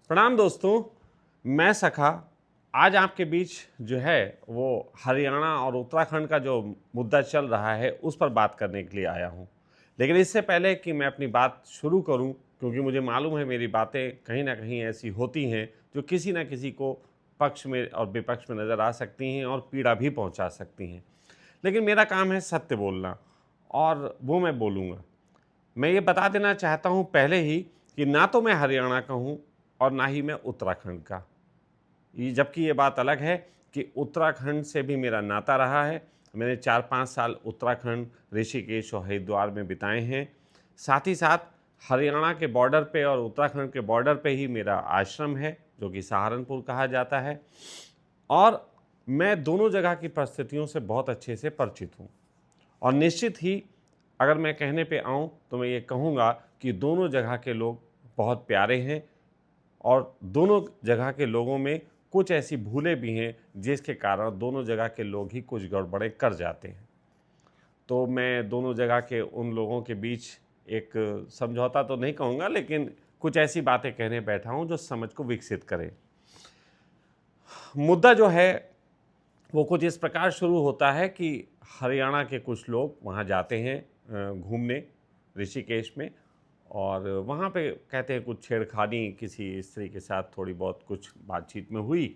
प्रणाम दोस्तों। मैं सखा आज आपके बीच जो है वो हरियाणा और उत्तराखंड का जो मुद्दा चल रहा है उस पर बात करने के लिए आया हूँ। लेकिन इससे पहले कि मैं अपनी बात शुरू करूँ, क्योंकि मुझे मालूम है मेरी बातें कहीं ना कहीं ऐसी होती हैं जो किसी न किसी को पक्ष में और विपक्ष में नज़र आ सकती हैं और पीड़ा भी पहुँचा सकती हैं। लेकिन मेरा काम है सत्य बोलना, और वो मैं बोलूँगा। मैं ये बता देना चाहता हूँ पहले ही कि ना तो मैं हरियाणा का हूँ और ना ही मैं उत्तराखंड का। ये जबकि ये बात अलग है कि उत्तराखंड से भी मेरा नाता रहा है। मैंने 4-5 साल उत्तराखंड, ऋषिकेश और हरिद्वार में बिताए हैं। साथ ही साथ हरियाणा के बॉर्डर पे और उत्तराखंड के बॉर्डर पे ही मेरा आश्रम है, जो कि सहारनपुर कहा जाता है। और मैं दोनों जगह की परिस्थितियों से बहुत अच्छे से परिचित हूँ। और निश्चित ही अगर मैं कहने पे आऊँ तो मैं ये कहूँगा कि दोनों जगह के लोग बहुत प्यारे हैं, और दोनों जगह के लोगों में कुछ ऐसी भूलें भी हैं जिसके कारण दोनों जगह के लोग ही कुछ गड़बड़ें कर जाते हैं। तो मैं दोनों जगह के उन लोगों के बीच एक समझौता तो नहीं कहूँगा, लेकिन कुछ ऐसी बातें कहने बैठा हूँ जो समझ को विकसित करें। मुद्दा जो है वो कुछ इस प्रकार शुरू होता है कि हरियाणा के कुछ लोग वहाँ जाते हैं घूमने ऋषिकेश में, और वहाँ पे कहते हैं कुछ छेड़खानी किसी स्त्री के साथ थोड़ी बहुत कुछ बातचीत में हुई,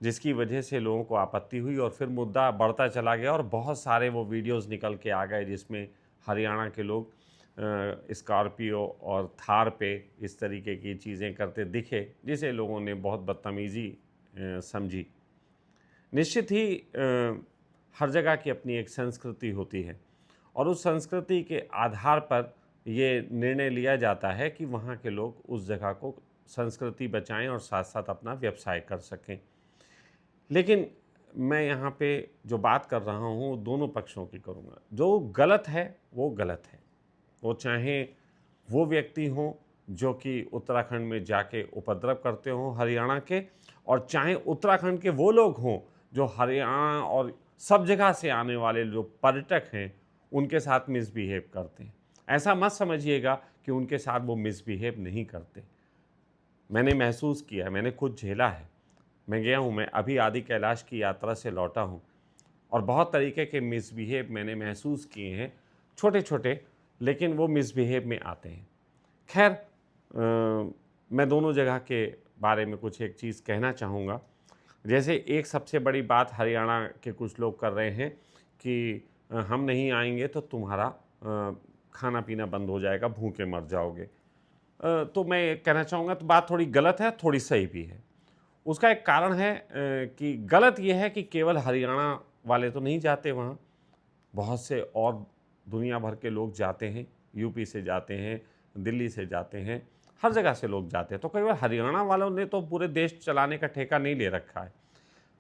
जिसकी वजह से लोगों को आपत्ति हुई और फिर मुद्दा बढ़ता चला गया और बहुत सारे वो वीडियोस निकल के आ गए जिसमें हरियाणा के लोग स्कॉर्पियो और थार पे इस तरीके की चीज़ें करते दिखे, जिसे लोगों ने बहुत बदतमीज़ी समझी। निश्चित ही हर जगह की अपनी एक संस्कृति होती है, और उस संस्कृति के आधार पर ये निर्णय लिया जाता है कि वहाँ के लोग उस जगह को संस्कृति बचाएं और साथ साथ अपना व्यवसाय कर सकें। लेकिन मैं यहाँ पे जो बात कर रहा हूँ दोनों पक्षों की करूँगा। जो गलत है वो गलत है, वो चाहे वो व्यक्ति हों जो कि उत्तराखंड में जाके उपद्रव करते हों हरियाणा के, और चाहे उत्तराखंड के वो लोग हों जो हरियाणा और सब जगह से आने वाले जो पर्यटक हैं उनके साथ मिसबिहेव करते हैं। ऐसा मत समझिएगा कि उनके साथ वो मिसबिहेव नहीं करते। मैंने महसूस किया है, मैंने खुद झेला है। मैं गया हूँ, मैं अभी आदि कैलाश की यात्रा से लौटा हूँ, और बहुत तरीके के मिसबिहेव मैंने महसूस किए हैं, छोटे छोटे, लेकिन वो मिसबिहेव में आते हैं। खैर, मैं दोनों जगह के बारे में कुछ एक चीज़ कहना चाहूँगा। जैसे एक सबसे बड़ी बात हरियाणा के कुछ लोग कर रहे हैं कि हम नहीं आएंगे तो तुम्हारा खाना पीना बंद हो जाएगा, भूखे मर जाओगे। तो मैं कहना चाहूँगा तो बात थोड़ी गलत है, थोड़ी सही भी है। उसका एक कारण है कि गलत ये है कि केवल हरियाणा वाले तो नहीं जाते वहाँ, बहुत से और दुनिया भर के लोग जाते हैं। यूपी से जाते हैं, दिल्ली से जाते हैं, हर जगह से लोग जाते हैं। तो केवल हरियाणा वालों ने तो पूरे देश चलाने का ठेका नहीं ले रखा है।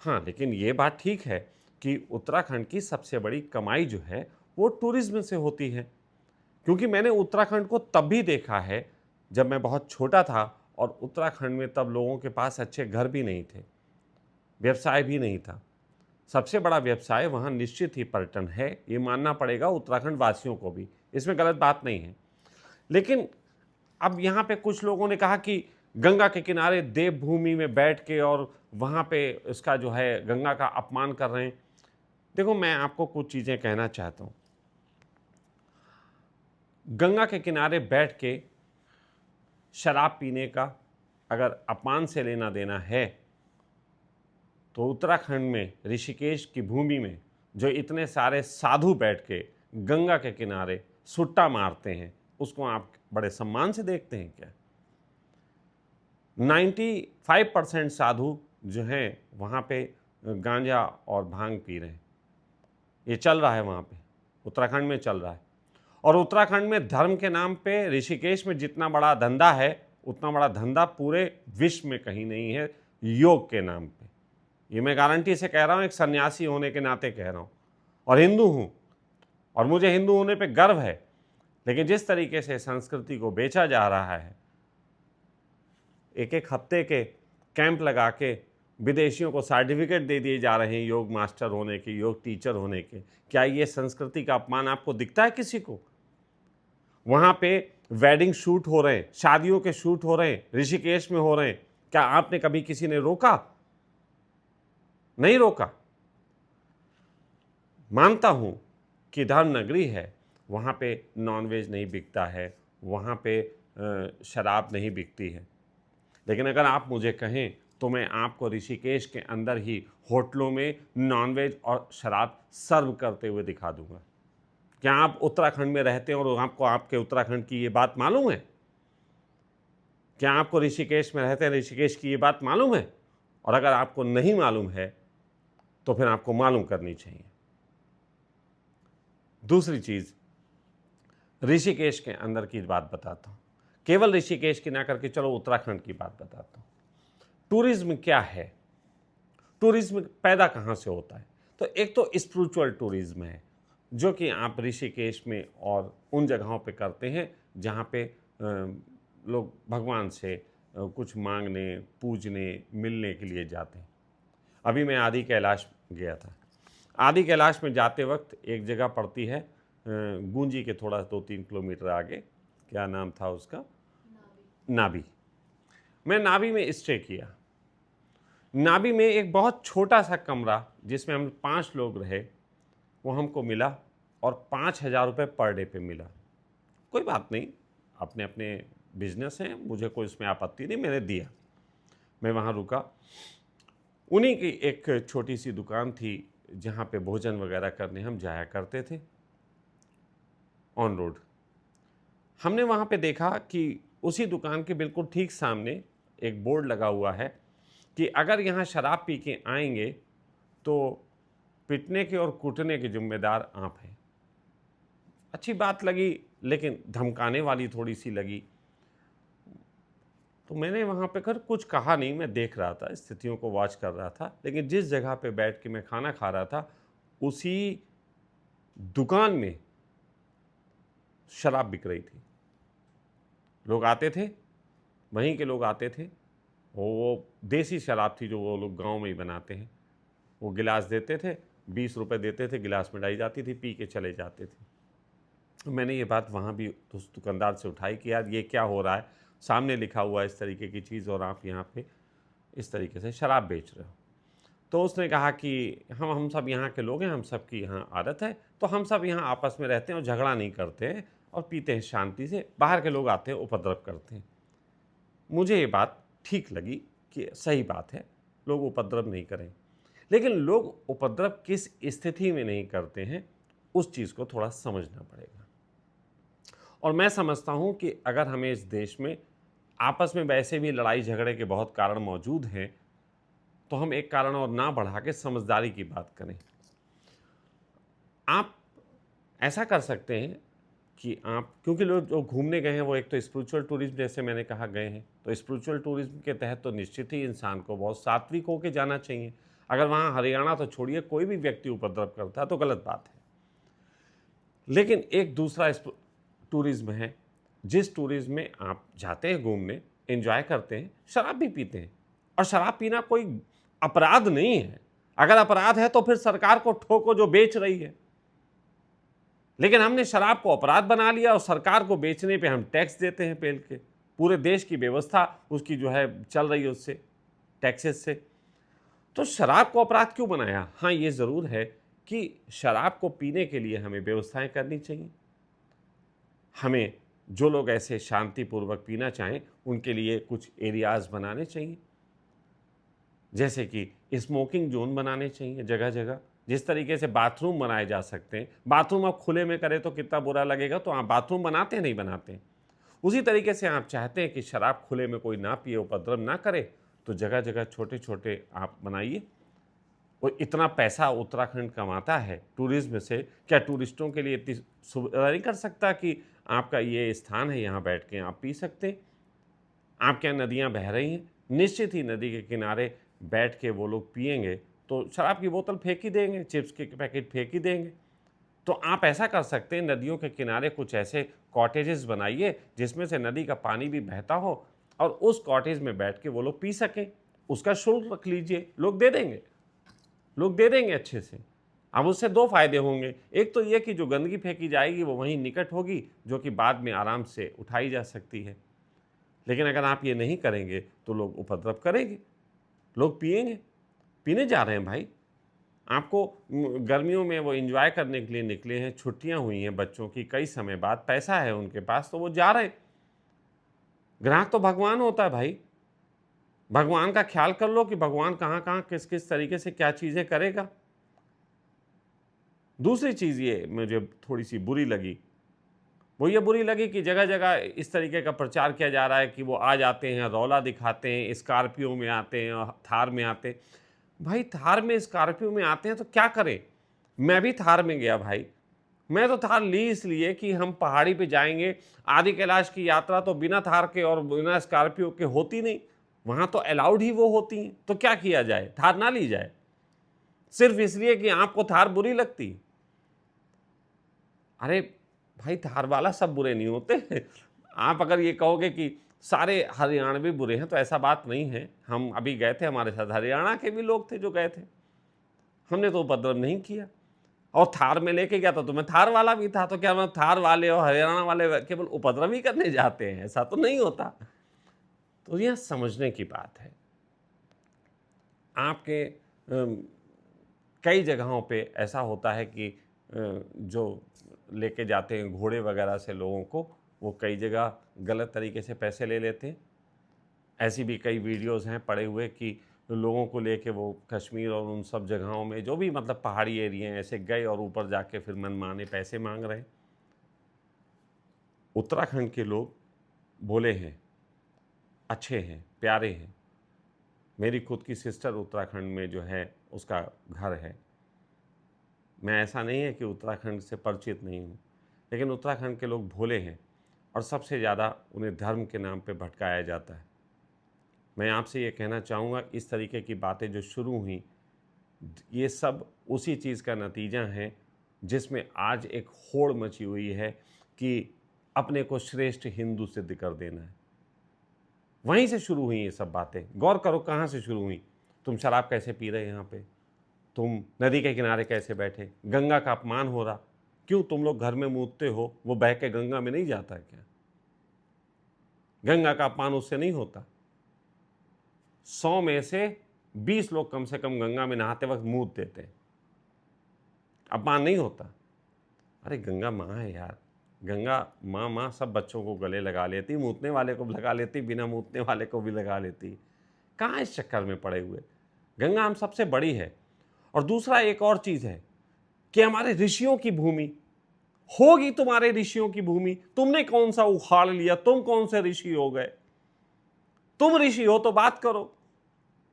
हाँ, लेकिन ये बात ठीक है कि उत्तराखंड की सबसे बड़ी कमाई जो है वो टूरिज्म से होती है। क्योंकि मैंने उत्तराखंड को तब भी देखा है जब मैं बहुत छोटा था, और उत्तराखंड में तब लोगों के पास अच्छे घर भी नहीं थे, व्यवसाय भी नहीं था। सबसे बड़ा व्यवसाय वहाँ निश्चित ही पर्यटन है, ये मानना पड़ेगा उत्तराखंड वासियों को भी, इसमें गलत बात नहीं है। लेकिन अब यहाँ पे कुछ लोगों ने कहा कि गंगा के किनारे देवभूमि में बैठ के और वहाँ पे उसका जो है गंगा का अपमान कर रहे हैं। देखो, मैं आपको कुछ चीज़ें कहना चाहता हूँ। गंगा के किनारे बैठ के शराब पीने का अगर अपमान से लेना देना है, तो उत्तराखंड में ऋषिकेश की भूमि में जो इतने सारे साधु बैठ के गंगा के किनारे सुट्टा मारते हैं, उसको आप बड़े सम्मान से देखते हैं क्या? 95% साधु जो हैं वहाँ पे गांजा और भांग पी रहे हैं। ये चल रहा है वहाँ पे, उत्तराखंड में चल रहा है। और उत्तराखंड में धर्म के नाम पे ऋषिकेश में जितना बड़ा धंधा है, उतना बड़ा धंधा पूरे विश्व में कहीं नहीं है योग के नाम पे। ये मैं गारंटी से कह रहा हूँ, एक सन्यासी होने के नाते कह रहा हूँ, और हिंदू हूँ, और मुझे हिंदू होने पे गर्व है। लेकिन जिस तरीके से संस्कृति को बेचा जा रहा है, एक एक हफ्ते के कैंप लगा के विदेशियों को सर्टिफिकेट दे दिए जा रहे हैं योग मास्टर होने के, योग टीचर होने के, क्या ये संस्कृति का अपमान आपको दिखता है किसी को? वहाँ पे वेडिंग शूट हो रहे हैं, शादियों के शूट हो रहे हैं, ऋषिकेश में हो रहे हैं, क्या आपने कभी किसी ने रोका? नहीं रोका। मानता हूं कि धर्म नगरी है, वहां पे नॉनवेज नहीं बिकता है, वहां पे शराब नहीं बिकती है, लेकिन अगर आप मुझे कहें तो मैं आपको ऋषिकेश के अंदर ही होटलों में नॉनवेज और शराब सर्व करते हुए दिखा दूंगा। क्या आप उत्तराखंड में रहते हैं और आपको आपके उत्तराखंड की ये बात मालूम है? क्या आपको ऋषिकेश में रहते हैं, ऋषिकेश की ये बात मालूम है? और अगर आपको नहीं मालूम है तो फिर आपको मालूम करनी चाहिए। दूसरी चीज, ऋषिकेश के अंदर की बात बताता हूं, केवल ऋषिकेश की ना करके चलो उत्तराखंड की बात बताता हूं। टूरिज्म क्या है? टूरिज्म पैदा कहां से होता है? तो एक तो स्पिरिचुअल टूरिज्म है, जो कि आप ऋषिकेश में और उन जगहों पे करते हैं जहां पे लोग भगवान से कुछ मांगने, पूजने, मिलने के लिए जाते हैं। अभी मैं आदि कैलाश गया था। आदि कैलाश में जाते वक्त एक जगह पड़ती है गूंजी के थोड़ा 2-3 किलोमीटर आगे, क्या नाम था उसका? नाभि। मैं नाभि में स्टे किया। नाभि में एक बहुत छोटा सा कमरा जिसमें हम 5 लोग रहे, वो हमको मिला और 5,000 रुपये पर डे पे मिला। कोई बात नहीं, अपने अपने बिजनेस हैं, मुझे कोई इसमें आपत्ति नहीं, मैंने दिया। मैं वहाँ रुका। उन्हीं की एक छोटी सी दुकान थी जहाँ पे भोजन वगैरह करने हम जाया करते थे, ऑन रोड। हमने वहाँ पे देखा कि उसी दुकान के बिल्कुल ठीक सामने एक बोर्ड लगा हुआ है कि अगर यहाँ शराब पी के आएंगे तो पिटने के और कूटने के जिम्मेदार आप हैं। अच्छी बात लगी, लेकिन धमकाने वाली थोड़ी सी लगी। तो मैंने वहाँ पे कर कुछ कहा नहीं, मैं देख रहा था, स्थितियों को वॉच कर रहा था। लेकिन जिस जगह पे बैठ के मैं खाना खा रहा था, उसी दुकान में शराब बिक रही थी। लोग आते थे, वहीं के लोग आते थे, वो देसी शराब थी जो वो लोग गांव में ही बनाते हैं। वो गिलास देते थे, 20 रुपये देते थे, गिलास में डाली जाती थी, पी के चले जाते थे। मैंने ये बात वहाँ भी उस दुकानदार से उठाई कि यार ये क्या हो रहा है, सामने लिखा हुआ है इस तरीके की चीज़ और आप यहाँ पे इस तरीके से शराब बेच रहे हो। तो उसने कहा कि हम सब यहाँ के लोग हैं, हम सब की यहाँ आदत है, तो हम सब यहाँ आपस में रहते हैं और झगड़ा नहीं करते हैं और पीते हैं शांति से। बाहर के लोग आते हैं, उपद्रव करते हैं। मुझे ये बात ठीक लगी कि सही बात है, लोग उपद्रव नहीं करें, लेकिन लोग उपद्रव किस स्थिति में नहीं करते हैं, उस चीज़ को थोड़ा समझना पड़ेगा। और मैं समझता हूँ कि अगर हमें इस देश में आपस में वैसे भी लड़ाई झगड़े के बहुत कारण मौजूद हैं, तो हम एक कारण और ना बढ़ा के समझदारी की बात करें। आप ऐसा कर सकते हैं कि आप, क्योंकि लोग जो घूमने गए हैं वो एक तो स्पिरिचुअल टूरिज्म जैसे मैंने कहा गए हैं, तो स्पिरिचुअल टूरिज्म के तहत तो निश्चित ही इंसान को बहुत सात्विक होकर जाना चाहिए। अगर वहाँ हरियाणा तो छोड़िए, कोई भी व्यक्ति उपद्रव करता है तो गलत बात है। लेकिन एक दूसरा टूरिज्म है, जिस टूरिज्म में आप जाते हैं घूमने, एंजॉय करते हैं, शराब भी पीते हैं। और शराब पीना कोई अपराध नहीं है। अगर अपराध है तो फिर सरकार को ठोको जो बेच रही है। लेकिन हमने शराब को अपराध बना लिया और सरकार को बेचने पे हम टैक्स देते हैं पेल के। पूरे देश की व्यवस्था उसकी जो है चल रही है उससे, टैक्सेस से। तो शराब को अपराध क्यों बनाया? हाँ, ये ज़रूर है कि शराब को पीने के लिए हमें व्यवस्थाएं करनी चाहिए। हमें जो लोग ऐसे शांतिपूर्वक पीना चाहें उनके लिए कुछ एरियाज़ बनाने चाहिए, जैसे कि स्मोकिंग जोन बनाने चाहिए जगह जगह। जिस तरीके से बाथरूम बनाए जा सकते हैं, बाथरूम आप खुले में करें तो कितना बुरा लगेगा, तो आप बाथरूम बनाते हैं नहीं बनाते। उसी तरीके से आप चाहते हैं कि शराब खुले में कोई ना पिए, उपद्रव ना करे, तो जगह जगह छोटे छोटे आप बनाइए। और इतना पैसा उत्तराखंड कमाता है टूरिज्म से, क्या टूरिस्टों के लिए इतनी सुविधा नहीं कर सकता कि आपका ये स्थान है, यहाँ बैठ के आप पी सकते हैं? आपके यहाँ नदियाँ बह रही हैं, निश्चित ही नदी के किनारे बैठ के वो लोग पिएंगे तो शराब की बोतल फेंक ही देंगे, चिप्स के पैकेट फेंक ही देंगे। तो आप ऐसा कर सकते हैं, नदियों के किनारे कुछ ऐसे कॉटेजेस बनाइए जिसमें से नदी का पानी भी बहता हो और उस कॉटेज में बैठ के वो लोग पी सकें। उसका शुल्क रख लीजिए, लोग दे देंगे, लोग दे देंगे अच्छे से। अब उससे 2 फायदे होंगे। एक तो ये कि जो गंदगी फेंकी जाएगी वो वहीं निकट होगी, जो कि बाद में आराम से उठाई जा सकती है। लेकिन अगर आप ये नहीं करेंगे तो लोग उपद्रव करेंगे, लोग पिएंगे। पीने जा रहे हैं भाई, आपको गर्मियों में वो एंजॉय करने के लिए निकले हैं, छुट्टियां हुई हैं बच्चों की कई समय बाद, पैसा है उनके पास तो वो जा रहे हैं। ग्राहक तो भगवान होता है भाई, भगवान का ख्याल कर लो कि भगवान कहाँ कहाँ किस किस तरीके से क्या चीज़ें करेगा। दूसरी चीज़ ये मुझे थोड़ी सी बुरी लगी, वो ये बुरी लगी कि जगह जगह इस तरीके का प्रचार किया जा रहा है कि वो आ जाते हैं, रौला दिखाते हैं, स्कॉर्पियो में आते हैं, थार में आते हैं। भाई थार में स्कॉर्पियो में आते हैं तो क्या करें? मैं भी थार में गया भाई, मैं तो थार ली इसलिए कि हम पहाड़ी पे जाएंगे। आदि कैलाश की यात्रा तो बिना थार के और बिना स्कॉर्पियो के होती नहीं, वहाँ तो अलाउड ही वो होती हैं, तो क्या किया जाए, थार ना ली जाए सिर्फ इसलिए कि आपको थार बुरी लगती? अरे भाई थार वाला सब बुरे नहीं होते। आप अगर ये कहोगे कि सारे हरियाणवी बुरे हैं तो ऐसा बात नहीं है। हम अभी गए थे, हमारे साथ हरियाणा के भी लोग थे जो गए थे, हमने तो उपद्रव नहीं किया। और थार में लेके गया तो मैं थार वाला भी था, तो क्या मैं थार वाले और हरियाणा वाले केवल उपद्रव ही करने जाते हैं? ऐसा तो नहीं होता। तो यह समझने की बात है। आपके कई जगहों पे ऐसा होता है कि जो लेके जाते हैं घोड़े वगैरह से लोगों को, वो कई जगह गलत तरीके से पैसे ले लेते हैं। ऐसी भी कई वीडियोस हैं पड़े हुए कि लोगों को लेके वो कश्मीर और उन सब जगहों में जो भी मतलब पहाड़ी एरिया हैं ऐसे गए और ऊपर जाके फिर मनमाने पैसे मांग रहे हैं। उत्तराखंड के लोग भोले हैं, अच्छे हैं, प्यारे हैं। मेरी खुद की सिस्टर उत्तराखंड में जो है उसका घर है। मैं ऐसा नहीं है कि उत्तराखंड से परिचित नहीं हूँ, लेकिन उत्तराखंड के लोग भोले हैं और सबसे ज़्यादा उन्हें धर्म के नाम पे भटकाया जाता है। मैं आपसे ये कहना चाहूँगा, इस तरीके की बातें जो शुरू हुई, ये सब उसी चीज़ का नतीजा है जिसमें आज एक होड़ मची हुई है कि अपने को श्रेष्ठ हिंदू सिद्ध कर देना है। वहीं से शुरू हुई ये सब बातें। गौर करो कहाँ से शुरू हुई। तुम शराब कैसे पी रहे यहाँ पे, तुम नदी के किनारे कैसे बैठे, गंगा का अपमान हो रहा। क्यों तुम लोग घर में मूतते हो, वो बह के गंगा में नहीं जाता है क्या? गंगा का अपमान उससे नहीं होता? 100 में से 20 लोग कम से कम गंगा में नहाते वक्त मूत देते हैं, अपमान नहीं होता? अरे गंगा माँ है यार, गंगा माँ सब बच्चों को गले लगा लेती, मूतने वाले को लगा लेती, बिना मूतने वाले को भी लगा लेती। कहाँ इस चक्कर में पड़े हुए? गंगा हम सबसे बड़ी है। और दूसरा एक और चीज़ है कि हमारे ऋषियों की भूमि होगी, तुम्हारे ऋषियों की भूमि, तुमने कौन सा उखाड़ लिया? तुम कौन से ऋषि हो गए? तुम ऋषि हो तो बात करो।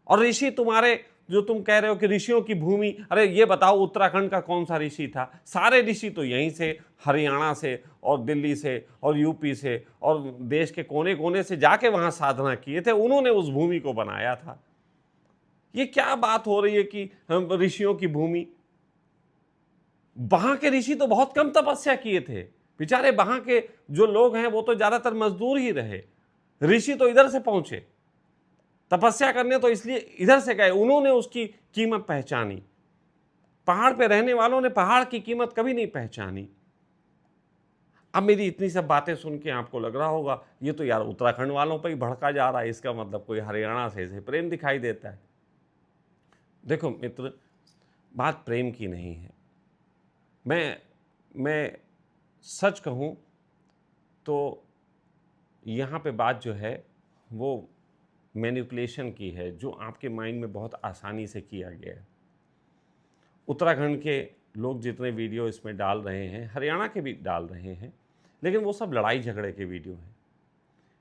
और ऋषि तुम्हारे जो तुम कह रहे हो कि ऋषियों की भूमि, अरे ये बताओ उत्तराखंड का कौन सा ऋषि था? सारे ऋषि तो यहीं से, हरियाणा से और दिल्ली से और यूपी से और देश के कोने कोने से जाके वहां साधना किए थे, उन्होंने उस भूमि को बनाया था। ये क्या बात हो रही है कि हम ऋषियों की भूमि? वहां के ऋषि तो बहुत कम तपस्या किए थे बेचारे, वहां के जो लोग हैं वो तो ज्यादातर मजदूर ही रहे। ऋषि तो इधर से पहुंचे तपस्या करने, तो इसलिए इधर से गए, उन्होंने उसकी कीमत पहचानी। पहाड़ पे रहने वालों ने पहाड़ की कीमत कभी नहीं पहचानी। अब मेरी इतनी सब बातें सुन के आपको लग रहा होगा ये तो यार उत्तराखंड वालों पर ही भड़का जा रहा है, इसका मतलब कोई हरियाणा से इसे प्रेम दिखाई देता है। देखो मित्र, बात प्रेम की नहीं है। मैं सच कहूँ तो यहाँ पे बात जो है वो मैनिपुलेशन की है, जो आपके माइंड में बहुत आसानी से किया गया है। उत्तराखंड के लोग जितने वीडियो इसमें डाल रहे हैं, हरियाणा के भी डाल रहे हैं, लेकिन वो सब लड़ाई झगड़े के वीडियो हैं।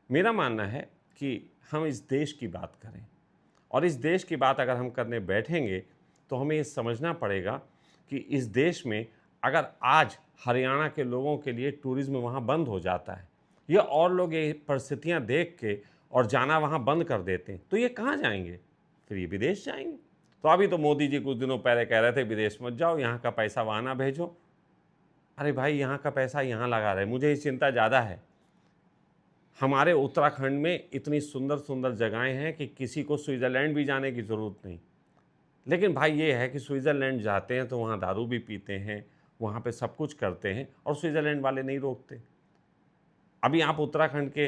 मेरा मानना है कि हम इस देश की बात करें, और इस देश की बात अगर हम करने बैठेंगे तो हमें ये समझना पड़ेगा कि इस देश में अगर आज हरियाणा के लोगों के लिए टूरिज़्म वहाँ बंद हो जाता है, या और लोग ये परिस्थितियाँ देख के और जाना वहाँ बंद कर देते हैं, तो ये कहाँ जाएंगे? फिर ये विदेश जाएंगे। तो अभी तो मोदी जी कुछ दिनों पहले कह रहे थे विदेश मत जाओ, यहाँ का पैसा वहाँ ना भेजो। अरे भाई यहाँ का पैसा यहाँ लगा रहे, मुझे इस चिंता ज़्यादा है। हमारे उत्तराखंड में इतनी सुंदर सुंदर जगहें हैं कि किसी को स्विट्ज़रलैंड भी जाने की ज़रूरत नहीं। लेकिन भाई ये है कि स्विट्ज़रलैंड जाते हैं तो वहाँ दारू भी पीते हैं, वहाँ पे सब कुछ करते हैं, और स्विट्ज़रलैंड वाले नहीं रोकते। अभी आप उत्तराखंड के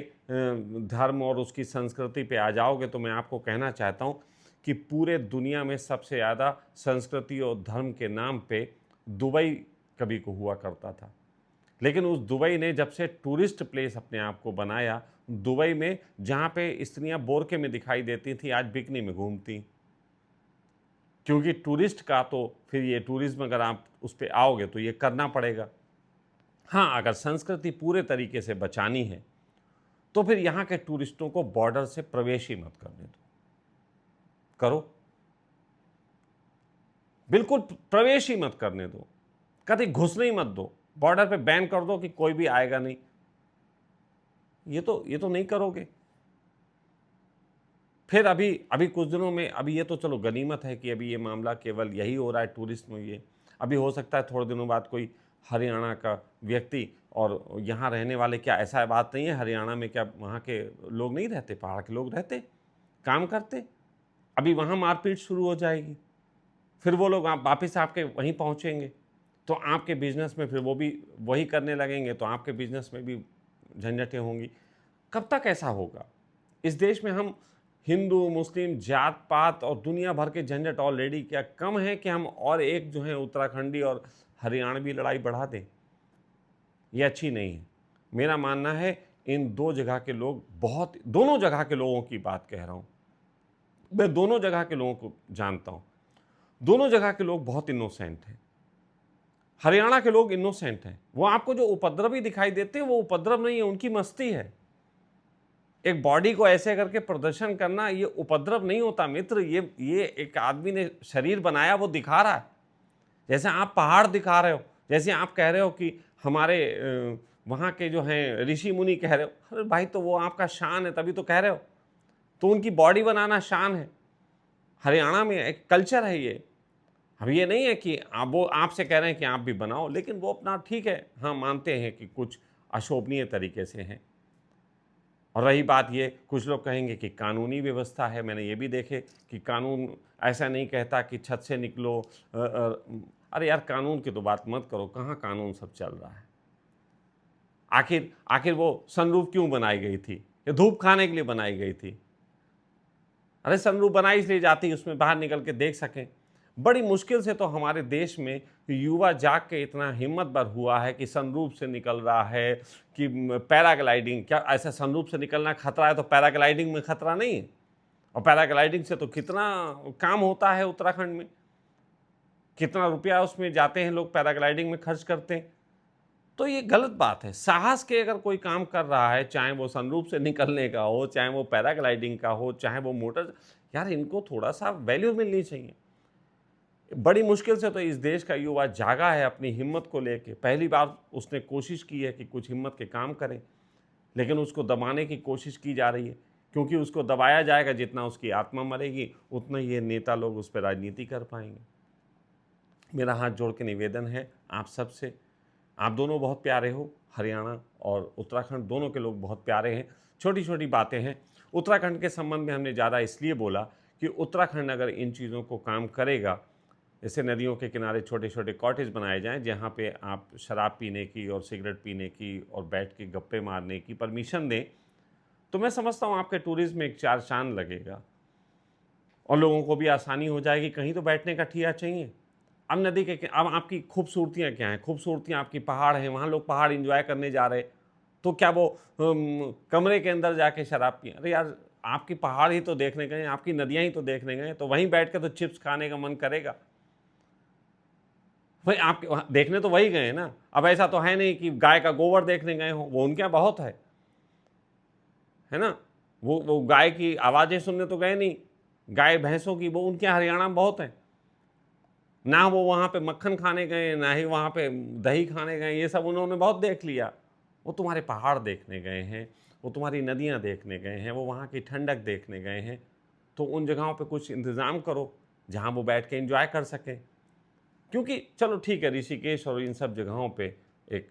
धर्म और उसकी संस्कृति पे आ जाओगे तो मैं आपको कहना चाहता हूँ कि पूरे दुनिया में सबसे ज़्यादा संस्कृति और धर्म के नाम पे दुबई कभी को हुआ करता था, लेकिन उस दुबई ने जब से टूरिस्ट प्लेस अपने आप को बनाया, दुबई में जहाँ पे स्त्रियाँ बोरके में दिखाई देती थी, आज बिकनी में घूमती। क्योंकि टूरिस्ट का तो फिर ये टूरिज्म अगर आप उस पे आओगे तो ये करना पड़ेगा। हाँ, अगर संस्कृति पूरे तरीके से बचानी है तो फिर यहाँ के टूरिस्टों को बॉर्डर से प्रवेश ही मत करने दो। करो, बिल्कुल प्रवेश ही मत करने दो, कभी घुसने ही मत दो, बॉर्डर पे बैन कर दो कि कोई भी आएगा नहीं। ये तो नहीं करोगे। फिर अभी कुछ दिनों में, अभी ये तो चलो गनीमत है कि अभी ये मामला केवल यही हो रहा है टूरिस्ट में। ये अभी हो सकता है थोड़े दिनों बाद कोई हरियाणा का व्यक्ति, और यहाँ रहने वाले, क्या ऐसा बात नहीं है हरियाणा में क्या वहाँ के लोग नहीं रहते, पहाड़ के लोग रहते, काम करते। अभी वहाँ मारपीट शुरू हो जाएगी, फिर वो लोग आप वापस आपके वहीं पहुँचेंगे, तो आपके बिजनेस में फिर वो भी वही करने लगेंगे, तो आपके बिजनेस में भी झंझटें होंगी। कब तक ऐसा होगा? इस देश में हम हिंदू मुस्लिम जात पात और दुनिया भर के झंझट ऑलरेडी क्या कम है कि हम और एक जो है उत्तराखंडी और हरियाणवी लड़ाई बढ़ा दें? ये अच्छी नहीं है। मेरा मानना है इन दो जगह के लोग बहुत, दोनों जगह के लोगों की बात कह रहा हूँ, मैं दोनों जगह के लोगों को जानता हूँ, दोनों जगह के लोग बहुत इनोसेंट हैं। हरियाणा के लोग इनोसेंट हैं, वो आपको जो उपद्रवी दिखाई देते हैं वो उपद्रव नहीं है, उनकी मस्ती है। एक बॉडी को ऐसे करके प्रदर्शन करना ये उपद्रव नहीं होता मित्र, ये एक आदमी ने शरीर बनाया, वो दिखा रहा है। जैसे आप पहाड़ दिखा रहे हो, जैसे आप कह रहे हो कि हमारे वहाँ के जो हैं ऋषि मुनि कह रहे हो, अरे भाई तो वो आपका शान है तभी तो कह रहे हो, तो उनकी बॉडी बनाना शान है। हरियाणा में एक कल्चर है ये। अब ये नहीं है कि आप, वो आपसे कह रहे हैं कि आप भी बनाओ, लेकिन वो अपना ठीक है, हाँ मानते हैं कि कुछ अशोभनीय तरीके से हैं। और रही बात ये, कुछ लोग कहेंगे कि कानूनी व्यवस्था है, मैंने ये भी देखे कि कानून ऐसा नहीं कहता कि छत से निकलो। अरे यार कानून की तो बात मत करो, कहाँ कानून सब चल रहा है। आखिर वो सनरूफ क्यों बनाई गई थी? ये धूप खाने के लिए बनाई गई थी। अरे सनरूफ बनाई इसलिए जाती उसमें बाहर निकल के देख सकें। बड़ी मुश्किल से तो हमारे देश में युवा जाग के इतना हिम्मत भर हुआ है कि सनरूफ से निकल रहा है कि पैराग्लाइडिंग, क्या ऐसा सनरूफ से निकलना खतरा है तो पैराग्लाइडिंग में खतरा नहीं है? और पैराग्लाइडिंग से तो कितना काम होता है उत्तराखंड में, कितना रुपया उसमें जाते हैं लोग, पैराग्लाइडिंग में खर्च करते हैं। तो ये गलत बात है। साहस के अगर कोई काम कर रहा है, चाहे वो सनरूफ से निकलने का हो, चाहे वो पैराग्लाइडिंग का हो, चाहे वो मोटर, यार इनको थोड़ा सा वैल्यू मिलनी चाहिए। बड़ी मुश्किल से तो इस देश का युवा जागा है अपनी हिम्मत को लेके। पहली बार उसने कोशिश की है कि कुछ हिम्मत के काम करें, लेकिन उसको दबाने की कोशिश की जा रही है, क्योंकि उसको दबाया जाएगा, जितना उसकी आत्मा मरेगी उतना ये नेता लोग उस पर राजनीति कर पाएंगे। मेरा हाथ जोड़ के निवेदन है आप सबसे, आप दोनों बहुत प्यारे हो, हरियाणा और उत्तराखंड दोनों के लोग बहुत प्यारे हैं। छोटी छोटी बातें हैं। उत्तराखंड के संबंध में हमने ज़्यादा इसलिए बोला कि उत्तराखंड अगर इन चीज़ों को काम करेगा, जैसे नदियों के किनारे छोटे छोटे कॉटेज बनाए जाएं जहाँ पे आप शराब पीने की और सिगरेट पीने की और बैठ के गप्पे मारने की परमिशन दें, तो मैं समझता हूँ आपके टूरिज्म में एक चार चांद लगेगा और लोगों को भी आसानी हो जाएगी। कहीं तो बैठने का ठिया चाहिए। अब नदी के, अब आपकी खूबसूरतियाँ क्या हैं? खूबसूरतियाँ आपकी पहाड़ हैं, वहाँ लोग पहाड़ एंजॉय करने जा रहे, तो क्या वो कमरे के अंदर जाके शराब पिए? अरे यार आपकी पहाड़ ही तो देखने गए, आपकी नदियाँ ही तो देखने गए, तो वहीं बैठ के तो चिप्स खाने का मन करेगा। भाई आपके वहाँ देखने तो वही गए ना। अब ऐसा तो है नहीं कि गाय का गोबर देखने गए हो, वो उनके यहाँ बहुत है ना। वो गाय की आवाज़ें सुनने तो गए नहीं, गाय भैंसों की वो उनके यहाँ हरियाणा में बहुत है ना। वो वहाँ पे मक्खन खाने गए, ना ही वहाँ पे दही खाने गए, ये सब उन्होंने बहुत देख लिया। वो तुम्हारे पहाड़ देखने गए हैं, वो तुम्हारी नदियाँ देखने गए हैं, वो वहाँ की ठंडक देखने गए हैं, तो उन जगहों पे कुछ इंतज़ाम करो जहाँ वो बैठ के एंजॉय कर सकें। क्योंकि चलो ठीक है, ऋषिकेश और इन सब जगहों पे एक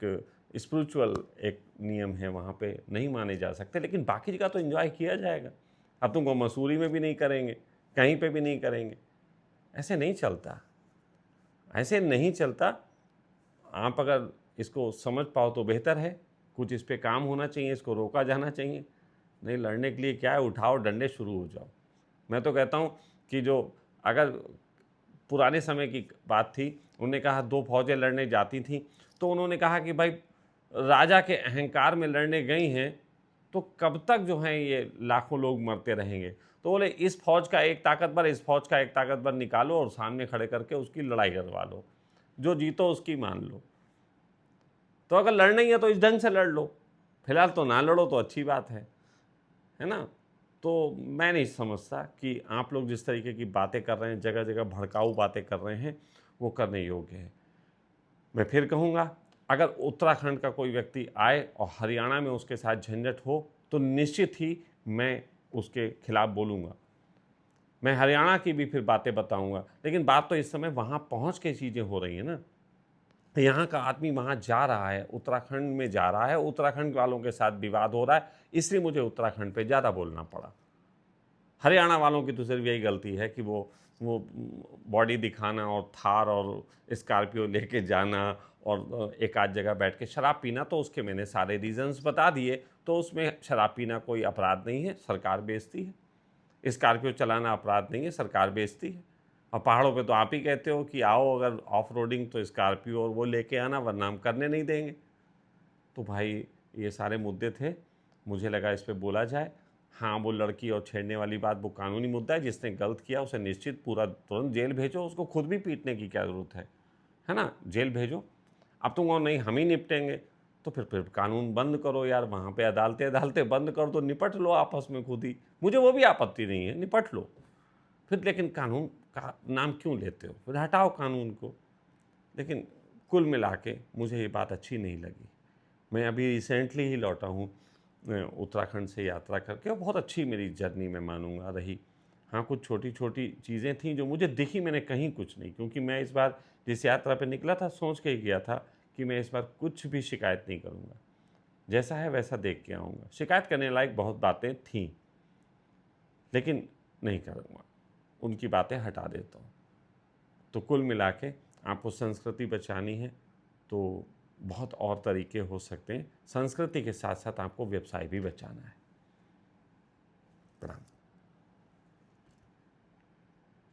स्पिरिचुअल एक नियम है, वहाँ पे नहीं माने जा सकते, लेकिन बाकी जगह तो एंजॉय किया जाएगा। अब तुमको मसूरी में भी नहीं करेंगे, कहीं पे भी नहीं करेंगे, ऐसे नहीं चलता, ऐसे नहीं चलता। आप अगर इसको समझ पाओ तो बेहतर है। कुछ इस पे काम होना चाहिए, इसको रोका जाना चाहिए। नहीं लड़ने के लिए क्या है, उठाओ डंडे, शुरू हो जाओ। मैं तो कहता हूँ कि जो अगर पुराने समय की बात थी, उन्होंने कहा 2 फौजें लड़ने जाती थीं, तो उन्होंने कहा कि भाई राजा के अहंकार में लड़ने गई हैं, तो कब तक जो है ये लाखों लोग मरते रहेंगे। तो बोले इस फौज का एक ताकतवर, इस फौज का एक ताकतवर निकालो और सामने खड़े करके उसकी लड़ाई करवा लो, जो जीतो उसकी मान लो। तो अगर लड़ना ही है तो इस ढंग से लड़ लो, फिलहाल तो ना लड़ो तो अच्छी बात है ना। तो मैं नहीं समझता कि आप लोग जिस तरीके की बातें कर रहे हैं, जगह जगह भड़काऊ बातें कर रहे हैं, वो करने योग्य है। मैं फिर कहूँगा, अगर उत्तराखंड का कोई व्यक्ति आए और हरियाणा में उसके साथ झंझट हो तो निश्चित ही मैं उसके खिलाफ बोलूँगा। मैं हरियाणा की भी फिर बातें बताऊँगा, लेकिन बात तो इस समय वहाँ पहुँच के चीज़ें हो रही हैं ना। यहाँ का आदमी वहाँ जा रहा है, उत्तराखंड में जा रहा है, उत्तराखंड वालों के साथ विवाद हो रहा है, इसलिए मुझे उत्तराखंड पे ज़्यादा बोलना पड़ा। हरियाणा वालों की तो सिर्फ यही गलती है कि वो बॉडी दिखाना और थार और स्कॉर्पियो लेके जाना और एक आध जगह बैठ के शराब पीना, तो उसके मैंने सारे रीजंस बता दिए। तो उसमें शराब पीना कोई अपराध नहीं है, सरकार बेचती है। स्कॉर्पियो चलाना अपराध नहीं है, सरकार बेचती है। और पहाड़ों पे तो आप ही कहते हो कि आओ अगर ऑफ रोडिंग तो स्कॉर्पियो और वो लेके आना, वरना हम करने नहीं देंगे। तो भाई ये सारे मुद्दे थे, मुझे लगा इस पे बोला जाए। हाँ, वो लड़की और छेड़ने वाली बात वो कानूनी मुद्दा है, जिसने गलत किया उसे निश्चित पूरा तुरंत जेल भेजो, उसको खुद भी पीटने की क्या ज़रूरत है ना, जेल भेजो। अब तुम कहो नहीं हम ही निपटेंगे, तो फिर कानून बंद करो यार, वहाँ पे अदालतें बंद कर दो, निपट लो आपस में खुद ही, मुझे वो भी आपत्ति नहीं है, निपट लो फिर। लेकिन कानून का नाम क्यों लेते हो, फिर हटाओ कानून को। लेकिन कुल मिला के मुझे ये बात अच्छी नहीं लगी। मैं अभी रिसेंटली ही लौटा हूँ उत्तराखंड से यात्रा करके, और बहुत अच्छी मेरी जर्नी मैं मानूंगा रही। हाँ, कुछ छोटी छोटी चीज़ें थीं जो मुझे दिखी, मैंने कहीं कुछ नहीं, क्योंकि मैं इस बार जिस यात्रा पे निकला था सोच के ही गया था कि मैं इस बार कुछ भी शिकायत नहीं करूँगा, जैसा है वैसा देख के आऊँगा। शिकायत करने लायक बहुत बातें थीं, लेकिन नहीं करूँगा, उनकी बातें हटा देता हूँ। तो कुल मिला के आपको संस्कृति बचानी है तो बहुत और तरीके हो सकते हैं। संस्कृति के साथ साथ आपको व्यवसाय भी बचाना है। प्रणाम।